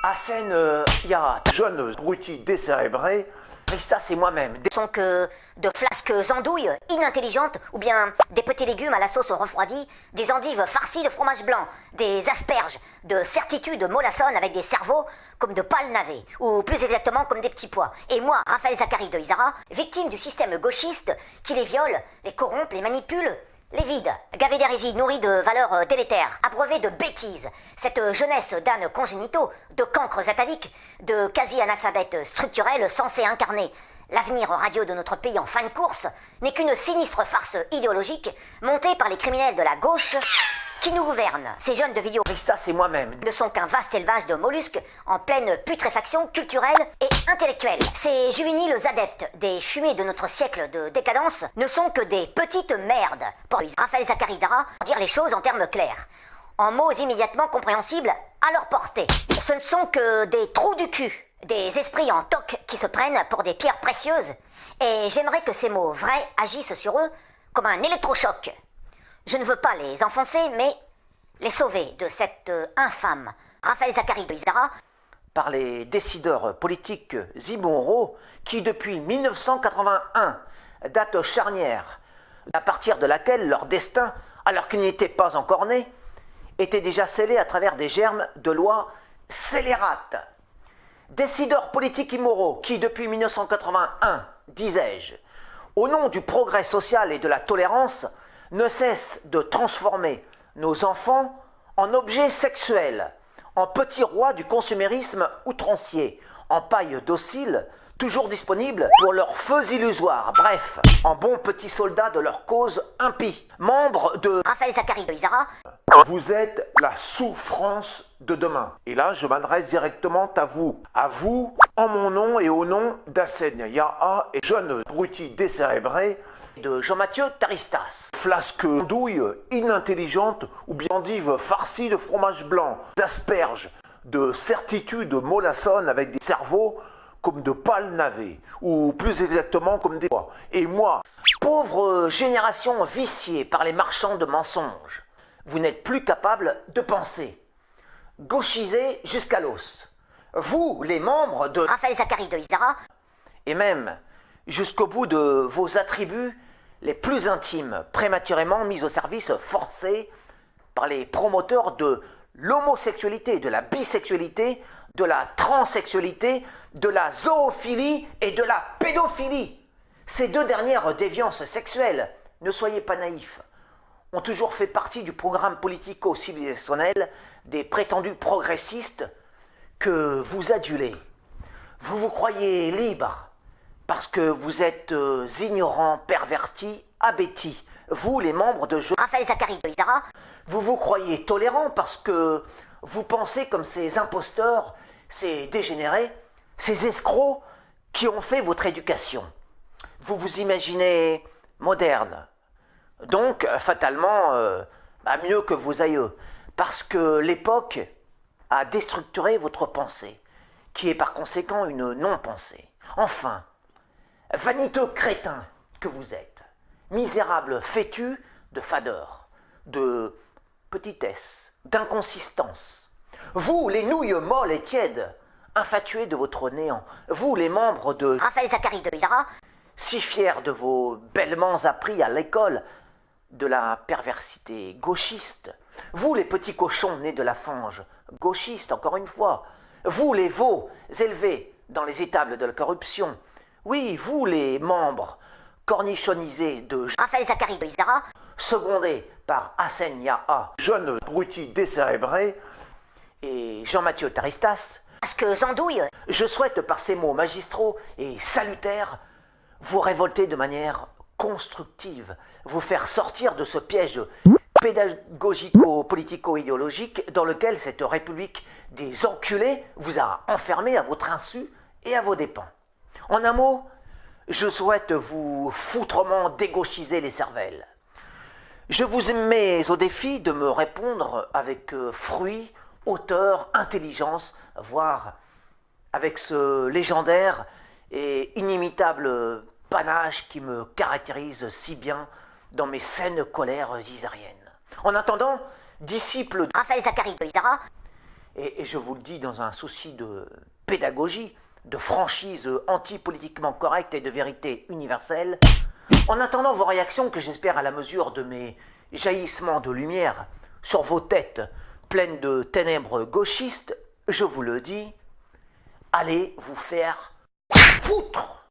Arsène Yahat, jeune abruti décérébré, Rista c'est moi-même. Sont que de flasques andouilles inintelligentes ou bien des petits légumes à la sauce refroidie, des endives farcies de fromage blanc, des asperges de certitude mollassonne avec des cerveaux comme de pâles navets, ou plus exactement comme des petits pois. Et moi, Raphaël Zacharie de Isara, victime du système gauchiste qui les viole, les corrompt, les manipule, les vide, gavé d'hérésie, nourri de valeurs délétères, abreuvé de bêtises. Cette jeunesse d'ânes congénitaux, de cancres ataviques, de quasi-analphabètes structurels censés incarner l'avenir radio de notre pays en fin de course, n'est qu'une sinistre farce idéologique montée par les criminels de la gauche qui nous gouvernent. Ces jeunes de Villot, Rista c'est moi-même. ne sont qu'un vaste élevage de mollusques en pleine putréfaction culturelle et intellectuelle. Ces juvéniles adeptes des fumées de notre siècle de décadence ne sont que des petites merdes, pour Raphaël Zacharie Dara, pour dire les choses en termes clairs, en mots immédiatement compréhensibles à leur portée. Ce ne sont que des trous du cul, des esprits en toque qui se prennent pour des pierres précieuses, et j'aimerais que ces mots vrais agissent sur eux comme un électrochoc. Je ne veux pas les enfoncer, mais les sauver de cette infâme Raphaël Zacharie de Isara Par les décideurs politiques immoraux qui, depuis 1981, date charnière, à partir de laquelle leur destin, alors qu'ils n'étaient pas encore nés, était déjà scellé à travers des germes de lois scélérates. Décideurs politiques immoraux qui, depuis 1981, disais-je, au nom du progrès social et de la tolérance, ne cessent de transformer nos enfants en objets sexuels, en petits rois du consumérisme outrancier, en paille docile, toujours disponibles pour leurs feux illusoires, bref, en bons petits soldats de leur cause impie, membres de Raphaël Zacharie de Isara. Vous êtes la souffrance de demain. Et là, je m'adresse directement à vous, en mon nom et au nom d'Arsène Yahat et jeune abruti décérébré, de Jean-Mathieu Taristas. flasque douille inintelligente ou bien endive farcie de fromage blanc, d'asperges, de certitude mollassonne avec des cerveaux comme de pâles navets, ou plus exactement comme des pois. Et moi, Pauvre génération viciée par les marchands de mensonges, vous n'êtes plus capable de penser. Gauchisé jusqu'à l'os. Vous, les membres de Raphaël Zacharie de Isara. et même jusqu'au bout de vos attributs les plus intimes, prématurément mis au service forcé par les promoteurs de l'homosexualité, de la bisexualité, de la transsexualité, de la zoophilie et de la pédophilie. Ces deux dernières déviances sexuelles, ne soyez pas naïfs, ont toujours fait partie du programme politico-civilisationnel des prétendus progressistes que vous adulez. Vous vous croyez libre parce que vous êtes ignorants, pervertis, abétis. Vous, les membres de Raphaël Zacharie de Isara. vous vous croyez tolérants parce que vous pensez comme ces imposteurs, ces dégénérés, ces escrocs qui ont fait votre éducation. Vous vous imaginez moderne, donc fatalement mieux que vos aïeux, parce que l'époque a déstructuré votre pensée, qui est par conséquent une non-pensée. Enfin, vaniteux crétin que vous êtes, misérable fétu de fadeur, de petitesse, d'inconsistance. Vous, les nouilles molles et tièdes, infatués de votre néant. Vous, les membres de Raphaël Zacharie de Isara. si fiers de vos bêlements appris à l'école de la perversité gauchiste. Vous, les petits cochons nés de la fange, gauchistes encore une fois. Vous, les veaux élevés dans les étables de la corruption. Oui, vous, les membres cornichonisés de Raphaël Zacharie de Isara. secondés par Arsène Yahat jeune abruti décérébré, et Jean-Mathieu Taristas, Parce que Zandouille. je souhaite par ces mots magistraux et salutaires vous révolter de manière constructive, vous faire sortir de ce piège pédagogico-politico-idéologique dans lequel cette République des enculés vous a enfermé à votre insu et à vos dépens. En un mot, je souhaite vous foutrement dégauchiser les cervelles. Je vous mets au défi de me répondre avec fruit, hauteur, intelligence, voire avec ce légendaire et inimitable panache qui me caractérise si bien dans mes saines colères isariennes. En attendant, disciple de Raphaël Zacharie de Isara. et je vous le dis dans un souci de pédagogie, de franchise anti-politiquement correcte et de vérité universelle, en attendant vos réactions que j'espère à la mesure de mes jaillissements de lumière sur vos têtes pleines de ténèbres gauchistes, je vous le dis, allez vous faire foutre!